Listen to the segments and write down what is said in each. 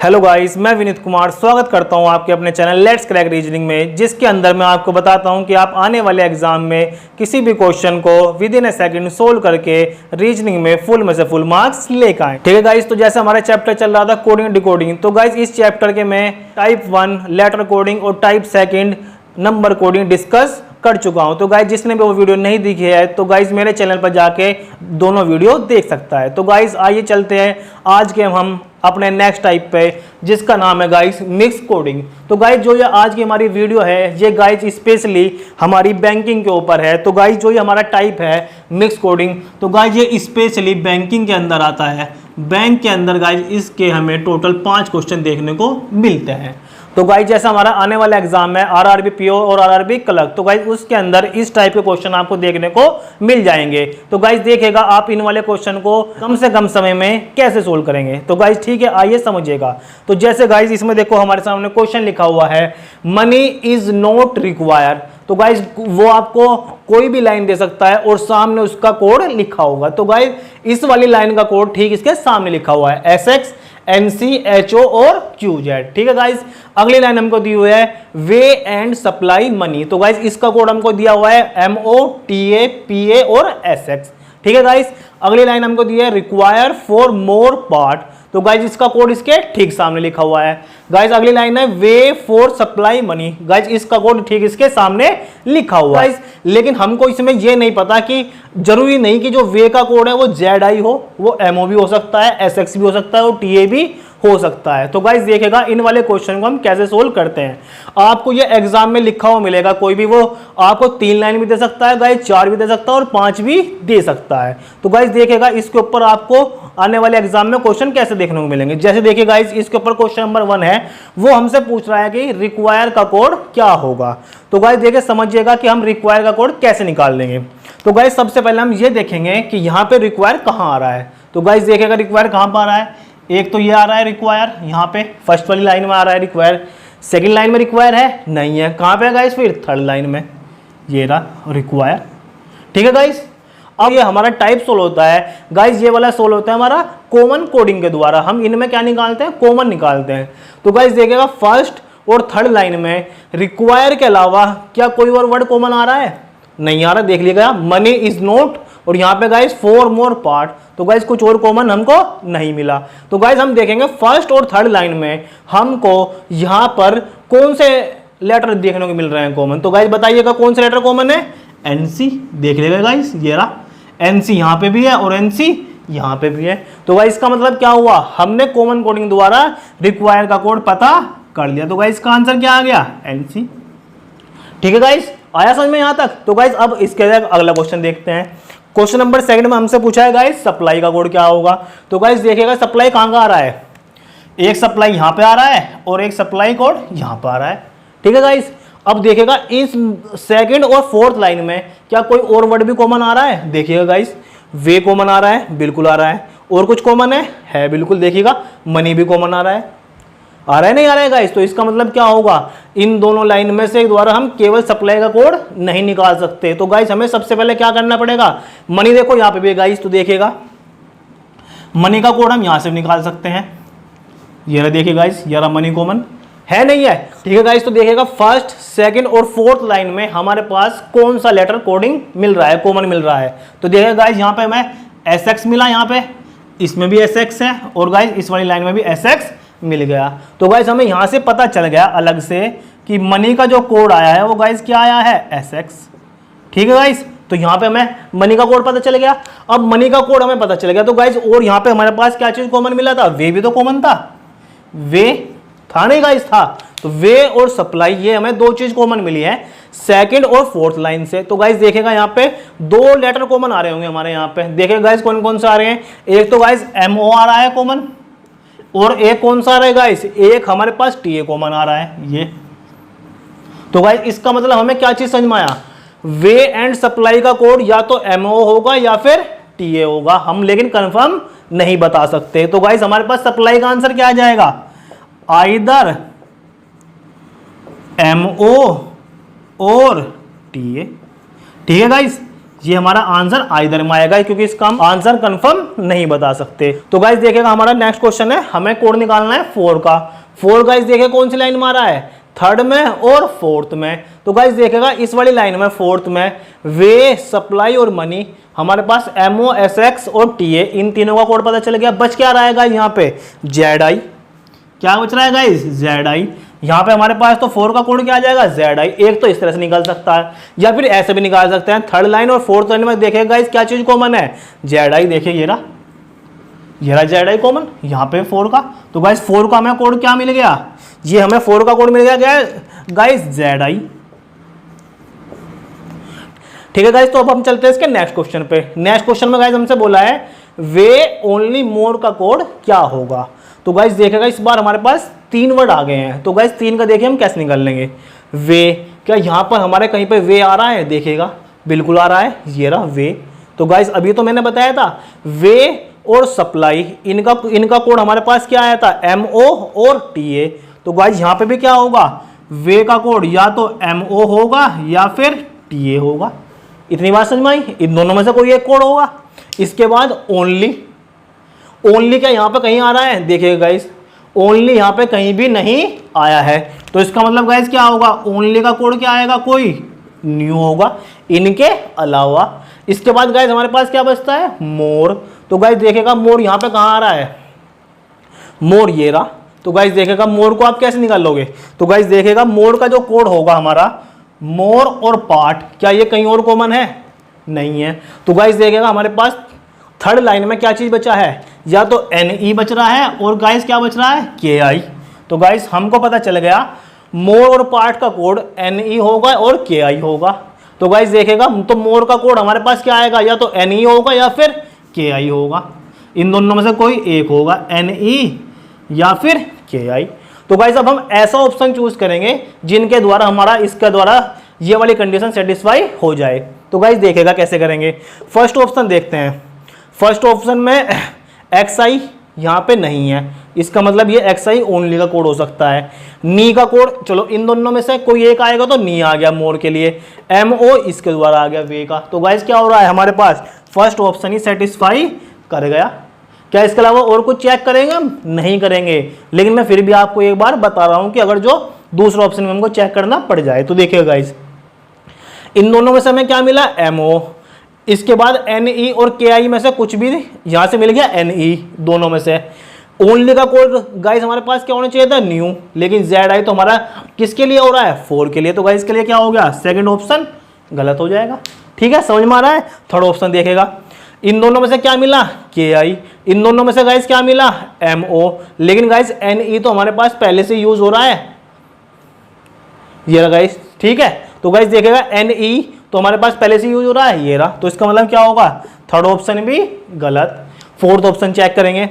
Hello guys, मैं विनीत कुमार स्वागत करता हूं आपके अपने चैनल लेट्स क्रैक रीजनिंग में, जिसके अंदर मैं आपको बताता हूं कि आप आने वाले एग्जाम में किसी भी क्वेश्चन को with in A second solve करके रीजनिंग में फुल में से फुल मार्क्स लेकर आए। ठीक है गाइस, तो जैसे हमारा चैप्टर चल रहा था कोडिंग डिकोडिंग, तो गाइस इस चैप्टर के मैं टाइप 1 लेटर कोडिंग और टाइप 2 नंबर कोडिंग डिस्कस कर चुका हूं। तो गाइस जिसने भी वो वीडियो नहीं देखी है तो गाइस मेरे चैनल पर जाके दोनों वीडियो देख सकता है। तो गाइस आइए चलते हैं आज के हम अपने नेक्स्ट टाइप पे, जिसका नाम है गाइस मिक्स कोडिंग। तो गाइस जो ये आज की हमारी वीडियो है ये गाइस स्पेशली हमारी बैंकिंग के ऊपर है। तो गाइस जो ये हमारा टाइप है मिक्स कोडिंग, तो गाइस ये स्पेशली बैंकिंग के अंदर आता है। बैंक के अंदर गाइस इसके हमें टोटल 5 क्वेश्चन देखने को मिलते हैं। तो गाइस जैसा हमारा आने वाला एग्जाम है आरआरबी पीओ और आरआरबी क्लर्क, तो गाइस उसके अंदर इस टाइप के क्वेश्चन आपको देखने को मिल जाएंगे। तो गाइस देखिएगा आप इन वाले क्वेश्चन को कम से कम समय में कैसे सोल्व करेंगे। तो गाइस ठीक है, आइए समझिएगा। तो जैसे गाइस इसमें देखो हमारे सामने क्वेश्चन लिखा हुआ है मनी इज नॉट रिक्वायर्ड। तो गाइस वो आपको कोई भी लाइन दे सकता है और सामने उसका कोड लिखा होगा। तो गाइस इस वाली लाइन का कोड ठीक इसके सामने लिखा हुआ है SX NC HO और QZ। ठीक है गाइस, अगली लाइन हमको दी हुई है वे एंड सप्लाई मनी। तो गाइस इसका कोड हमको दिया हुआ है MO TA PA और SX। ठीक है गाइस, अगली लाइन हमको दी है रिक्वायर फॉर मोर पार्ट। तो गाइस इसका कोड इसके ठीक सामने लिखा हुआ है। गाइस अगली लाइन है way for supply money. Guys इसका कोड ठीक इसके सामने लिखा हुआ है। लेकिन हमको इसमें ये नहीं पता कि जरूरी नहीं कि जो वे का कोड है वो ZI हो, वो MO भी हो सकता है, SX भी हो सकता है और TA भी हो सकता है। तो गाइस देखिएगा इन वाले क्वेश्चन को हम कैसे सोल्व करते हैं। आपको ये एग्जाम में लिखा हुआ मिलेगा, कोई भी वो आपको 3 लाइन भी दे सकता है गाइस, 4 भी दे सकता है और 5 भी दे सकता है। तो गाइस देखिएगा इसके ऊपर आपको आने वाले एग्जाम में क्वेश्चन कैसे देखने को मिलेंगे। जैसे देखिए गाइस इसके ऊपर क्वेश्चन नंबर 1 है, वो हमसे पूछ रहा है कि रिक्वायर का कोड क्या होगा। तो गाइस देखिए समझिएगा कि हम रिक्वायर का कोड कैसे निकाल लेंगे। तो गाइस सबसे पहले हम ये देखेंगे कि यहाँ पे रिक्वायर कहाँ आ रहा है। तो गाइस देखिएगा रिक्वायर कहाँ पर आ रहा है। एक तो ये आ रहा है रिक्वायर, यहाँ पे फर्स्ट वाली लाइन में आ रहा है रिक्वायर। सेकंड लाइन में रिक्वायर है नहीं है, कहाँ पे है गाइस फिर थर्ड लाइन में ये रहा रिक्वायर। ठीक है गाइस, अब ये हमारा टाइप सोल्व होता है गाइस, ये वाला सोल्व होता है हमारा कॉमन कोडिंग के द्वारा। हम इनमें क्या निकालते हैं, कॉमन निकालते हैं। तो गाइस देखिएगा फर्स्ट और थर्ड लाइन में रिक्वायर के अलावा क्या कोई और वर्ड कॉमन आ रहा है, नहीं आ रहा। देख लीजिएगा मनी इज नॉट और यहाँ पे गाइस फॉर मोर पार्ट। तो गाइस कुछ और कॉमन हमको नहीं मिला। तो गाइस हम देखेंगे फर्स्ट और थर्ड लाइन में हमको यहाँ पर कौन से लेटर देखने को मिल रहे हैं कॉमन। तो गाइस बताइएगा कौन से लेटर कॉमन है, NC। देख लीजिएगा गाइस ये रहा NC यहाँ पे भी है और NC यहाँ पे भी है। तो गाइस इसका मतलब क्या हुआ, हमने कॉमन कोडिंग द्वारा रिक्वायर का कोड पता कर लिया। तो गाइस इसका आंसर क्या आ गया, NC। ठीक है गाइस, आया समझ में यहाँ तक। तो गाइस अब इसके अगला क्वेश्चन देखते हैं। क्वेश्चन नंबर 2 में हमसे पूछा है गाइस सप्लाई का कोड क्या होगा। तो गाइस देखिएगा सप्लाई कहाँ का आ रहा है, एक सप्लाई यहाँ पे आ रहा है और एक सप्लाई कोड यहाँ पे आ रहा है। ठीक है गाइस, अब देखिएगा इस सेकंड और फोर्थ लाइन में क्या कोई और वर्ड भी कॉमन आ रहा है। देखिएगा गाइस वे कॉमन आ रहा है, बिल्कुल आ रहा है। और कुछ कॉमन है बिल्कुल। देखिएगा मनी भी कॉमन आ रहा है, नहीं आ रहा है गाइस। तो इसका मतलब क्या होगा, इन दोनों लाइन में से द्वारा हम केवल सप्लाई का कोड नहीं निकाल सकते। तो गाइस हमें सबसे पहले क्या करना पड़ेगा, मनी देखो यहाँ पे भी गाइस, तो देखिएगा मनी का कोड हम यहाँ से निकाल सकते हैं। ये रहा देखिए गाइस, ये रहा मनी कॉमन है नहीं है। ठीक है गाइस, तो देखिएगा फर्स्ट सेकंड और फोर्थ लाइन में हमारे पास कौन सा लेटर कोडिंग मिल रहा है, कॉमन मिल रहा है। तो देखिएगा गाइस यहाँ पे हमें SX मिला, यहाँ पे इसमें भी SX है और गाइस इस वाली लाइन में भी SX मिल गया। तो गाइस हमें यहां से पता चल गया अलग से कि मनी का जो कोड आया है वो गाइस क्या आया है, SX। ठीक है गाइस, तो यहां पे हमें मनी का कोड पता चल गया। अब मनी का कोड हमें पता चल गया तो गाइस और यहां पे हमारे पास क्या चीज कॉमन मिला था, वे भी तो कॉमन था, वे था नहीं गाइस, था। तो वे और सप्लाई ये हमें 2 चीज कॉमन मिली है सेकंड और फोर्थ लाइन से। तो गाइस देखेगा यहाँ पे 2 लेटर कॉमन आ रहे होंगे हमारे यहाँ पे। देखिए गाइस कौन कौन से आ रहे हैं, एक तो गाइस MO आ रहा है कॉमन और एक कौन सा आ रहा है गाइस, एक हमारे पास TA कॉमन आ रहा है ये। तो गाइस इसका मतलब हमें क्या चीज समझ में आया, वे एंड सप्लाई का कोड या तो MO होगा या फिर TA होगा, हम लेकिन कंफर्म नहीं बता सकते। तो गाइस हमारे पास सप्लाई का आंसर क्या आ जाएगा, आइदर MO और TA। ठीक है गाइस, ये हमारा आंसर आइदर में आएगा, क्योंकि इसका हम आंसर कंफर्म नहीं बता सकते। तो गाइस देखिएगा हमारा नेक्स्ट क्वेश्चन है, हमें कोड निकालना है 4 का। 4 गाइस देखिए कौन सी लाइन मारा है, थर्ड में और फोर्थ में। तो गाइस देखिएगा इस वाली लाइन में फोर्थ में वे, सप्लाई और मनी, हमारे पास MO, SX और TA, इन तीनों का कोड पता चल गया। बच क्या रहा है गाइस यहाँ पे, ZI। क्या बच रहा है गाइस, ZI। यहाँ पे हमारे पास तो 4 का कोड क्या आ जाएगा, ZI। एक तो इस तरह से निकाल सकता है या फिर ऐसे भी निकाल सकते हैं। थर्ड लाइन और फोर्थ लाइन में देखिए गाइस क्या चीज कॉमन है, ZI। देखिए ये रहा ZI कॉमन यहाँ पे 4 का। तो गाइस 4 का हमें कोड क्या मिल गया, ये हमें 4 का कोड मिल गया गाइस ZI। ठीक है गाइस, तो अब हम चलते हैं इसके नेक्स्ट क्वेश्चन पे। नेक्स्ट क्वेश्चन में गाइस हमसे बोला है वे ओनली मोर का कोड क्या होगा। तो गाइस देखिएगा इस बार हमारे पास 3 वर्ड आ गए हैं। तो गाइस 3 का देखिए हम कैसे निकाल लेंगे। वे, क्या यहाँ पर हमारे कहीं पे वे आ रहा है, देखिएगा बिल्कुल आ रहा है, ये रहा वे। तो गाइस अभी तो मैंने बताया था वे और सप्लाई, इनका कोड हमारे पास क्या आया था, MO और TA। तो गाइस यहाँ पे भी क्या होगा, वे का कोड या तो MO होगा या फिर TA होगा। इतनी बात समझ में आई, इन दोनों में से कोई एक कोड होगा। इसके बाद ओनली क्या यहाँ पे कहीं आ रहा है, देखिएगा गाइस ओनली यहाँ पे कहीं भी नहीं आया है। तो इसका मतलब गाइस क्या होगा, ओनली का कोड क्या आएगा, कोई न्यू होगा इनके अलावा। इसके बाद गाइस हमारे पास क्या बचता है, मोर। तो गाइस देखिएगा मोर यहाँ पे कहाँ आ रहा है, मोर ये रहा। तो गाइस देखिएगा मोर को आप कैसे निकाल लोगे। तो गाइस देखिएगा मोर का जो कोड होगा हमारा, मोर और पार्ट, क्या ये कहीं और कॉमन है, नहीं है। तो गाइस देखिएगा हमारे पास थर्ड लाइन में क्या चीज बचा है, या तो NE बच रहा है और गाइस क्या बच रहा है, KI। तो गाइस हमको पता चल गया मोर और पार्ट का कोड NE होगा और KI होगा। तो गाइस देखिएगा तो मोर का कोड हमारे पास क्या आएगा, या तो NE होगा या फिर KI होगा। इन दोनों में से कोई एक होगा, NE या फिर KI। तो गाइस अब हम ऐसा ऑप्शन चूज करेंगे जिनके द्वारा हमारा इसके द्वारा ये वाली कंडीशन सेटिस्फाई हो जाए। तो गाइस देखिएगा कैसे करेंगे। फर्स्ट ऑप्शन देखते हैं। फर्स्ट ऑप्शन में XI यहाँ पे नहीं है, इसका मतलब ये XI ओनली का कोड हो सकता है। नी का कोड, चलो इन दोनों में से कोई एक आएगा, तो नी आ गया मोर के लिए। MO इसके द्वारा आ गया वे का। तो गाइस क्या हो रहा है हमारे पास, फर्स्ट ऑप्शन ही सेटिस्फाई कर गया। क्या इसके अलावा और कुछ चेक करेंगे हम, नहीं करेंगे, लेकिन मैं फिर भी आपको एक बार बता रहा हूं कि अगर जो दूसरा ऑप्शन में हमको चेक करना पड़ जाए। तो देखिएगा गाइस इन दोनों में से हमें क्या मिला, MO। इसके बाद NE और KI में से कुछ भी यहां से मिल गया, NE दोनों में से। ओनली का कोड गाइस हमारे पास क्या होना चाहिए था, न्यू, लेकिन ZI तो हमारा किसके लिए हो रहा है, 4 के लिए। तो गाइस के लिए क्या हो गया, सेकंड ऑप्शन गलत हो जाएगा। ठीक है, समझ में आ रहा है। थर्ड ऑप्शन देखेगा इन दोनों में से क्या मिला, KI। इन दोनों में से गाइस क्या मिला, MO। लेकिन गाइस NE तो हमारे पास पहले से यूज हो रहा है, ये रहा गाइस। ठीक है, तो गाइस देखेगा NE तो हमारे पास पहले से यूज हो रहा है, ये रहा। तो इसका मतलब क्या होगा, थर्ड ऑप्शन भी गलत। फोर्थ ऑप्शन चेक करेंगे।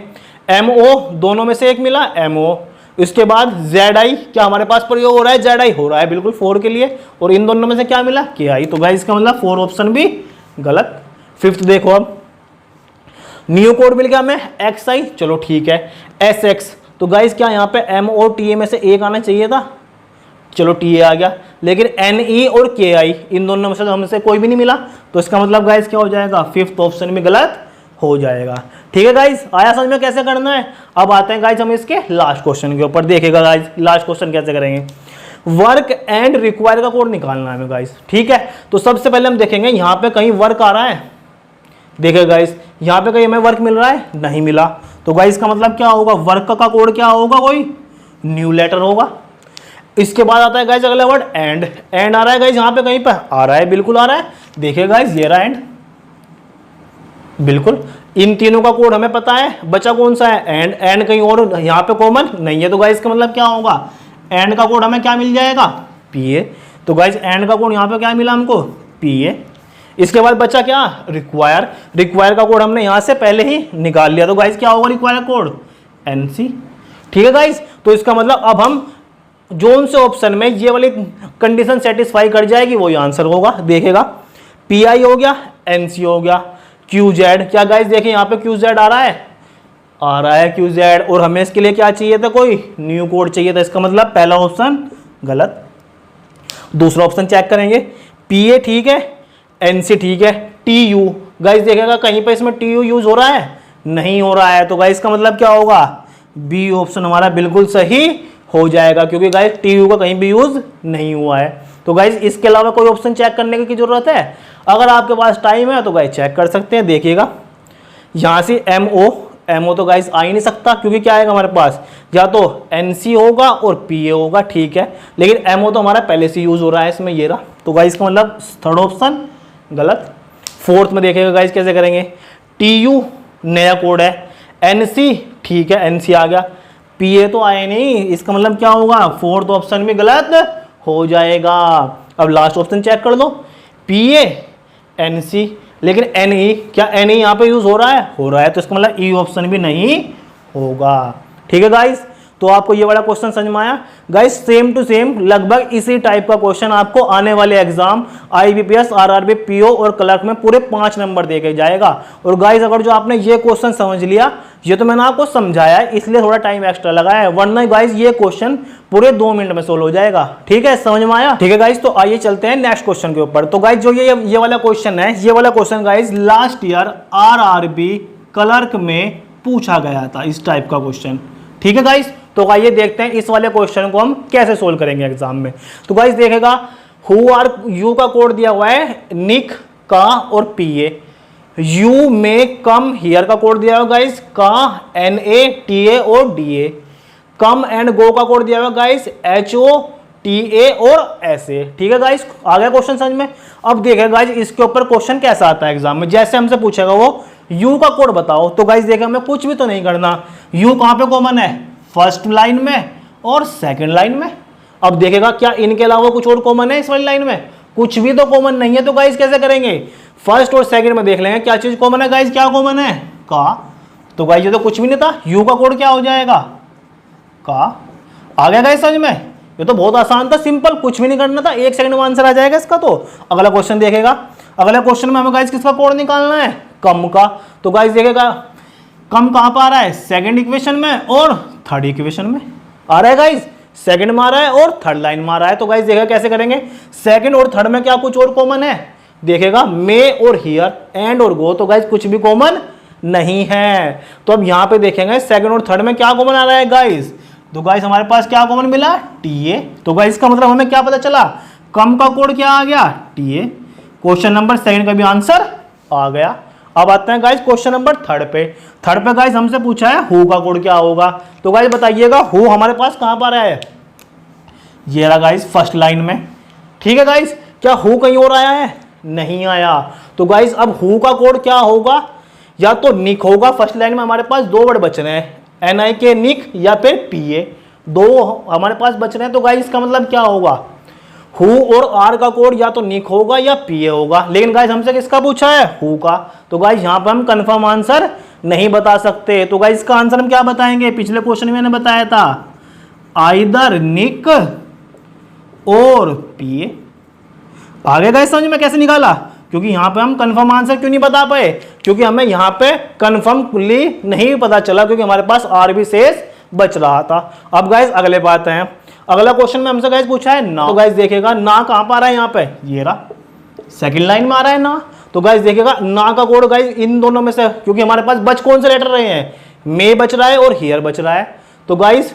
MO दोनों में से एक मिला, MO। इसके बाद ZI क्या हमारे पास प्रयोग हो रहा है, ZI हो रहा है बिल्कुल 4 के लिए। और इन दोनों में से क्या मिला, KI। तो गाइस इसका मतलब 4 ऑप्शन भी गलत। फिफ्थ देखो, अब न्यू कोड मिल गया हमें XI, चलो ठीक है। SX तो गाइस क्या यहाँ पे M और TA में से एक आना चाहिए था, चलो TA आ गया। लेकिन NE और KI इन दोनों में से तो हमसे कोई भी नहीं मिला। तो इसका मतलब गाइस क्या हो जाएगा, फिफ्थ ऑप्शन भी गलत हो जाएगा। ठीक है गाइस, आया समझ में कैसे करना है। अब आते हैं गाइस हम इसके लास्ट क्वेश्चन के ऊपर। देखिएगा गाइस लास्ट क्वेश्चन कैसे करेंगे। वर्क एंड रिक्वायर का कोड निकालना है हमें गाइस। ठीक है, तो सबसे पहले हम देखेंगे यहाँ पे कहीं वर्क आ रहा है, देखिए गाइस यहाँ पे कहीं हमें वर्क मिल रहा है, नहीं मिला। तो गाइस का मतलब क्या होगा, वर्क का कोड क्या होगा, कोई न्यू लेटर होगा। इसके बाद आता है गाइस अगला वर्ड एंड। एंड आ रहा है गाइस यहाँ पे कहीं पे, आ रहा है, बिल्कुल आ रहा है। देखिए गाइस ये रहा एंड, बिल्कुल। इन तीनों का कोड हमें पता है, बचा कौन सा है, एंड। एंड कहीं और यहाँ पे कॉमन नहीं है। तो गाइस का मतलब क्या होगा, एंड का कोड हमें क्या मिल जाएगा, PA। तो गाइस एंड का कोड यहाँ पे क्या मिला हमको, PA। इसके बाद बचा क्या, रिक्वायर। रिक्वायर का कोड हमने यहाँ से पहले ही निकाल लिया। तो गाइस क्या होगा रिक्वायर कोड, NC। ठीक है गाइस, तो इसका मतलब अब हम जोन से ऑप्शन में ये वाली कंडीशन सेटिस्फाई कर जाएगी, वही आंसर होगा। देखेगा PI हो गया, NC हो गया, QZ। क्या गाइस देखिए यहाँ पे QZ आ रहा है QZ। और हमें इसके लिए क्या चाहिए था, कोई न्यू कोड चाहिए था। इसका मतलब पहला ऑप्शन गलत। दूसरा ऑप्शन चेक करेंगे, PA ठीक है, NC ठीक है। TU गाइस देखेगा कहीं पे इसमें TU यूज हो रहा है, नहीं हो रहा है, तो गाइस का मतलब क्या होगा, बी ऑप्शन हमारा बिल्कुल सही हो जाएगा, क्योंकि गाइस TU का कहीं भी यूज नहीं हुआ है। तो गाइस इसके अलावा कोई ऑप्शन चेक करने की जरूरत है? अगर आपके पास टाइम है तो गाइस चेक कर सकते हैं। देखिएगा यहां से MO तो गाइस आ ही नहीं सकता, क्योंकि क्या आएगा हमारे पास, या तो NC होगा और PA होगा, ठीक है, लेकिन MO तो हमारा पहले से यूज हो रहा है इसमें, ये रहा, तो गाइस का मतलब थर्ड ऑप्शन गलत। फोर्थ में देखिएगा गाइस कैसे करेंगे, TU नया कोड है, NC ठीक है, NC आ गया, PA तो आए नहीं, इसका मतलब क्या होगा, फोर्थ ऑप्शन भी गलत हो जाएगा। अब लास्ट ऑप्शन चेक कर लो, PA NC, लेकिन NE, क्या NE यहाँ पे यूज हो रहा है, हो रहा है, तो इसका मतलब E ऑप्शन भी नहीं होगा। ठीक है गाइस, तो आपको ये वाला क्वेश्चन समझ में आया? गाइस सेम टू सेम लगभग इसी टाइप का क्वेश्चन आपको आने वाले एग्जाम IBPS RRB PO और क्लर्क में पूरे 5 नंबर दे के जाएगा। और गाइस अगर जो आपने ये क्वेश्चन समझ लिया, ये तो मैंने आपको समझाया है इसलिए थोड़ा टाइम एक्स्ट्रा लगाया है, वरना गाइस ये क्वेश्चन पूरे 2 मिनट में सोल्व हो जाएगा। ठीक है, समझ में आया? ठीक है गाइस, तो आइए चलते हैं नेक्स्ट क्वेश्चन के ऊपर। तो गाइस जो ये वाला क्वेश्चन है, ये वाला question guys last year RRB clerk में पूछा गया था, इस टाइप का क्वेश्चन। ठीक है गाइस, तो आइए देखते हैं इस वाले क्वेश्चन को हम कैसे सोल्व करेंगे एग्जाम में। तो गाइस देखेगा हु आर, यू का कोड दिया हुआ है निक का और PA, यू में कम हियर का कोड दिया हुआ गाइस का, NA TA और DA, कम एंड गो का कोड दिया हुआ गाइस HO TA और SA। ठीक है गाइस, आ गया क्वेश्चन समझ में? अब देखेगा गाइस इसके ऊपर क्वेश्चन कैसा आता है एग्जाम में, जैसे हमसे पूछेगा वो यू का कोड बताओ, तो गाइस देखिए हमें कुछ भी तो नहीं करना, यू कहां पे कॉमन है, फर्स्ट लाइन में और सेकंड लाइन में। अब देखेगा क्या इनके अलावा कुछ और कॉमन है इस वाली लाइन में, कुछ भी तो कॉमन नहीं है, तो गाइस कैसे करेंगे, फर्स्ट और सेकंड में देख लेंगे क्या चीज कॉमन है गाइस, क्या कॉमन है, का, तो गाइस ये तो कुछ भी नहीं था, यू का कोड क्या हो जाएगा, का। आ गया गाइस समझ में? ये तो बहुत आसान था, सिंपल, कुछ भी नहीं करना था, 1 सेकंड में आंसर आ जाएगा इसका। तो अगला क्वेश्चन देखेगा, अगला क्वेश्चन में हमें गाइस किसका कोड निकालना है, कम का। तो गाइस देखेगा कम कहां पर आ रहा है, सेकंड इक्वेशन में और थर्ड इक्वेशन में आ रहा है गाइस, सेकंड में आ रहा है और थर्ड लाइन में आ रहा है। तो गाइस देखेगा कैसे करेंगे, सेकंड और थर्ड में क्या कुछ और कॉमन है, देखेगा मे और हियर, एंड और गो, तो गाइस कुछ भी कॉमन नहीं है। तो अब यहां पे देखेंगे सेकंड और थर्ड में क्या कॉमन आ रहा है गाइस, तो गाइस हमारे पास क्या कॉमन मिला, TA। तो गाइस का मतलब हमें क्या पता चला, कम का कोड क्या आ गया, TA। क्वेश्चन नंबर सेकंड का भी आंसर आ गया। अब आते हैं गाइस क्वेश्चन नंबर थर्ड पे। थर्ड पे गाइस हमसे पूछा है हु का कोड क्या होगा, तो गाइस बताइएगा हु हमारे पास कहां पर है, ये रहा गाइस फर्स्ट लाइन में। ठीक है गाइस, क्या हु कहीं और आया है, नहीं आया। तो गाइस अब हु का कोड क्या होगा, या तो निक होगा, फर्स्ट लाइन में हमारे पास 2 वर्ड बच रहे हैं, NIK निक या फिर PA, 2 हमारे पास बच रहे हैं। तो गाइस इसका मतलब क्या होगा, हु और आर का कोड या तो निक होगा या PA होगा, लेकिन गाइस हमसे किसका पूछा है, हु का। तो गाइस यहाँ पे हम कंफर्म आंसर नहीं बता सकते। तो गाइस इसका आंसर हम क्या बताएंगे, पिछले क्वेश्चन में मैंने बताया था आइदर निक और PA। आगे गाइस समझ में कैसे निकाला, क्योंकि यहाँ पे हम कंफर्म आंसर क्यों नहीं बता पाए, क्योंकि हमें यहाँ पे कंफर्मली नहीं पता चला, क्योंकि हमारे पास R भी शेष बच रहा था। अब गाइस अगले बात है, अगला क्वेश्चन में हमसे गाइस पूछा है ना, तो गाइस देखेगा ना कहां पर आ रहा है, यहाँ पे ये रहा सेकंड लाइन में आ रहा है ना। तो गाइस देखेगा ना का कोड गाइस इन दोनों में से, क्योंकि हमारे पास बच कौन से लेटर रहे हैं, मे बच रहा है और हियर बच रहा है। तो गाइस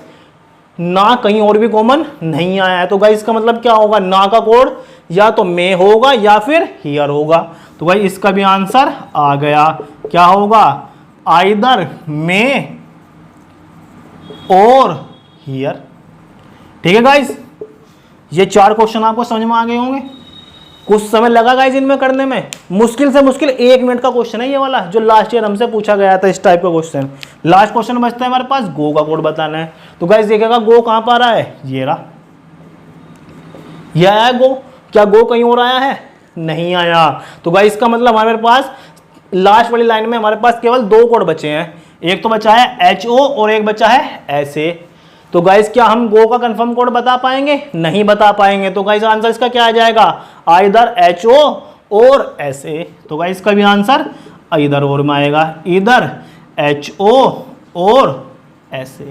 ना कहीं और भी कॉमन नहीं आया है, तो गाइस इसका मतलब क्या होगा, ना का कोड या तो मे होगा या फिर हियर होगा। तो गाइस इसका भी आंसर आ गया, क्या होगा, आइदर मे और हियर। ठीक है गाइस, ये 4 क्वेश्चन आपको समझ में आ गए होंगे। कुछ समय लगा गाइस इनमें करने में, मुश्किल से मुश्किल 1 मिनट का क्वेश्चन है ये वाला, जो लास्ट ईयर हमसे पूछा गया था इस टाइप का क्वेश्चन। लास्ट क्वेश्चन बचता है हमारे पास, गो का कोड बताना है। तो गाइस देखिएगा गो कहां पर आ रहा है, ये रहा, ये आया गो। क्या गो कहीं और आया है, नहीं आया। तो गाइस इसका मतलब हमारे पास लास्ट वाली लाइन में हमारे पास केवल 2 कोड बचे हैं, एक तो बचा है HO और एक बचा है SA। तो गाइस क्या हम गो का कंफर्म कोड बता पाएंगे, नहीं बता पाएंगे। तो गाइस आंसर इसका क्या आ जाएगा, आइदर HO और SA। तो गाइस इसका भी आंसर इधर और में आएगा, इधर HO और SA।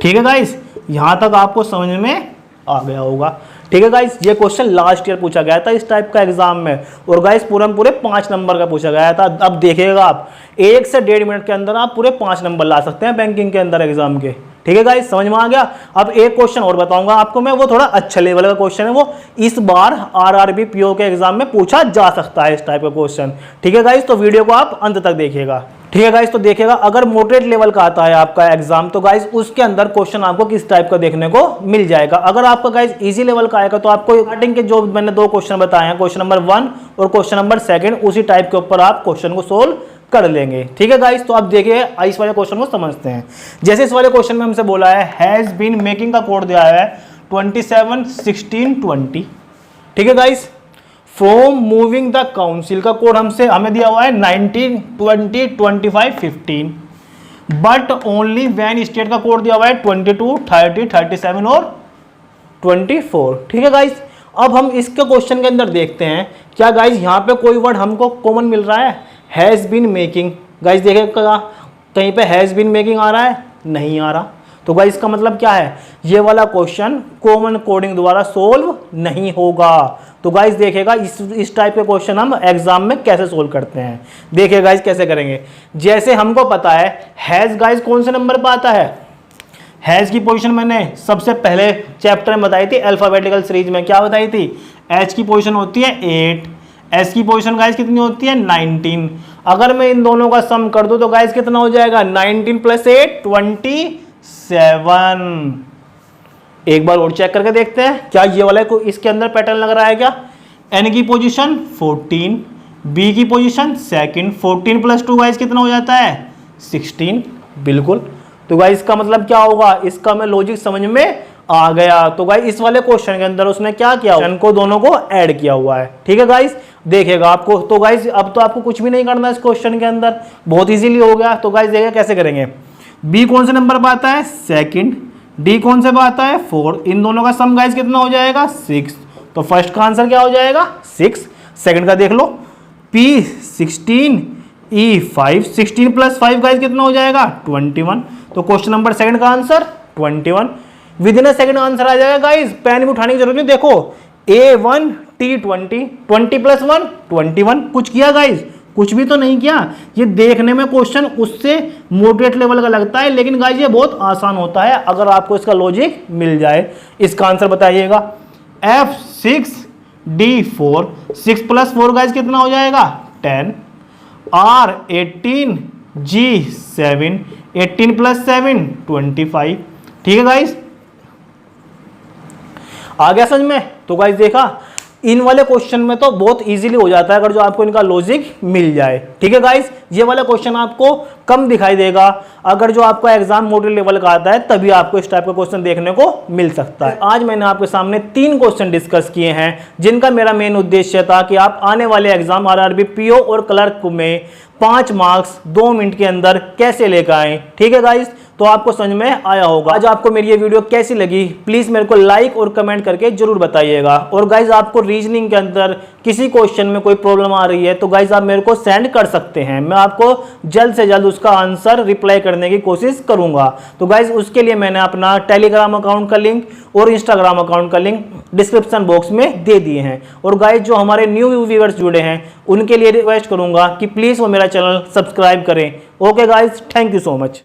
ठीक है गाइस, यहां तक आपको समझ में आ गया होगा। ठीक है गाइस, ये क्वेश्चन लास्ट ईयर पूछा गया था इस टाइप का एग्जाम में, और गाइस पूरे 5 नंबर का पूछा गया था। अब देखिएगा आप 1 से 1.5 मिनट के अंदर आप पूरे 5 नंबर ला सकते हैं बैंकिंग के अंदर एग्जाम के। ठीक है गाइस, समझ में आ गया। अब एक क्वेश्चन और बताऊंगा आपको मैं, वो थोड़ा अच्छा लेवल का क्वेश्चन है, वो इस बार आरआरबी पीओ के एग्जाम में पूछा जा सकता है इस टाइप का क्वेश्चन। ठीक है गाइस, तो वीडियो को आप अंत तक देखिएगा। ठीक है गाइस, तो देखिएगा अगर मॉडरेट लेवल का आता है आपका एग्जाम तो गाइस उसके अंदर क्वेश्चन आपको किस टाइप का देखने को मिल जाएगा। अगर आपका गाइस इजी लेवल का आएगा तो आपको स्टार्टिंग के जो मैंने 2 क्वेश्चन बताए हैं, क्वेश्चन नंबर 1 और क्वेश्चन नंबर 2, उसी टाइप के ऊपर आप क्वेश्चन को सोल्व कर लेंगे। ठीक है गाइस, तो आप देखिए इस वाले क्वेश्चन को समझते हैं। जैसे इस वाले क्वेश्चन में हमसे बोला है हैज बीन मेकिंग का कोड दिया है 27 16 20। ठीक है guys, from moving the council का कोड हमें दिया हुआ है 19 20 25 15, बट ओनली वैन स्टेट का कोड दिया हुआ है 22 30 37 और 24। ठीक है गाइस, अब हम इसके क्वेश्चन के अंदर देखते हैं क्या गाइस यहाँ पे कोई वर्ड हमको कॉमन मिल रहा है। हैज बीन मेकिंग, गाइस देखिएगा कहीं पे हैज बीन मेकिंग आ रहा है, नहीं आ रहा। तो गाइस इसका मतलब क्या है, ये वाला क्वेश्चन कॉमन कोडिंग द्वारा सोल्व नहीं होगा। तो गाइस देखिएगा इस टाइप के क्वेश्चन हम एग्जाम में कैसे सोल्व करते हैं। देखिए गाइस कैसे करेंगे। जैसे हमको पता है हैज गाइस कौन से नंबर पर आता है, हैज की पोजीशन मैंने सबसे पहले चैप्टर में बताई थी अल्फाबेटिकल सीरीज में, क्या बताई थी, एच की पोजीशन होती है 8, एस की पोजीशन गाइस कितनी होती है 19। अगर मैं इन दोनों का सम कर दूं तो गाइस कितना हो जाएगा 19 + 8 27। एक बार और चेक करके देखते हैं क्या ये वाला को इसके अंदर पैटर्न लग रहा है क्या। एन की पोजीशन 14, बी की पोजीशन 2, 14 + 2 गाइस कितना हो जाता है 16। बिल्कुल, तो गाइस इसका मतलब क्या होगा, इसका मैं लॉजिक समझ में आ गया। तो गाइस इस वाले क्वेश्चन के अंदर उसने क्या किया, इनको दोनों को ऐड किया हुआ है। ठीक है गाइस, देखिएगा आपको तो गाइस अब तो आपको कुछ भी नहीं करना इस क्वेश्चन के अंदर, बहुत इजीली हो गया। तो गाइस देखिए कैसे करेंगे। बी कौन से नंबर पर आता है 2, डी कौन से पर आता है 4, इन दोनों का सम गाइस कितना हो जाएगा 6। तो फर्स्ट का आंसर क्या हो जाएगा 6। सेकंड का देख लो, पी 16, ई 5, 16 + 5 गाइस कितना हो जाएगा 21। तो क्वेश्चन नंबर 2 का answer 21। Within a second answer आ जाएगा गाइस, पेन भी उठाने की जरूरत नहीं। देखो A1 T20, 20 + 1 21। कुछ किया गाइस, कुछ भी तो नहीं किया। ये देखने में क्वेश्चन उससे मॉडरेट लेवल का लगता है, लेकिन गाइस ये बहुत आसान होता है अगर आपको इसका लॉजिक मिल जाए। इसका आंसर बताइएगा F6 D4, 6 + 4 गाइस कितना हो जाएगा 10, R18 G7, 18 + 7 25। ठीक है गाइस, आ गया समझ में। तो गाइस देखा इन वाले क्वेश्चन में तो बहुत इजीली हो जाता है अगर जो आपको इनका लॉजिक मिल जाए। ठीक है गाइस, ये वाला क्वेश्चन आपको कम दिखाई देगा अगर जो आपका एग्जाम मॉडल लेवल का आता है, तभी आपको इस टाइप का क्वेश्चन देखने को मिल सकता है। आज मैंने आपके सामने 3 क्वेश्चन डिस्कस किए हैं जिनका मेरा मेन उद्देश्य था कि आप आने वाले एग्जाम आरआरबी पीओ और क्लर्क में 5 मार्क्स 2 मिनट के अंदर कैसे लेकर आए। ठीक है गाइस, तो आपको समझ में आया होगा। आज आपको मेरी ये वीडियो कैसी लगी प्लीज मेरे को लाइक और कमेंट करके जरूर बताइएगा। और गाइज आपको रीजनिंग के अंदर किसी क्वेश्चन में कोई प्रॉब्लम आ रही है तो गाइज आप मेरे को सेंड कर सकते हैं, मैं आपको जल्द से जल्द उसका आंसर रिप्लाई करने की कोशिश करूंगा। तो गाइज उसके लिए मैंने अपना टेलीग्राम अकाउंट का लिंक और इंस्टाग्राम अकाउंट का लिंक डिस्क्रिप्शन बॉक्स में दे दिए हैं। और गाइज जो हमारे न्यू व्यूअर्स जुड़े हैं उनके लिए रिक्वेस्ट करूंगा कि प्लीज वो मेरा चैनल सब्सक्राइब करें। Okay guys, thank you so much.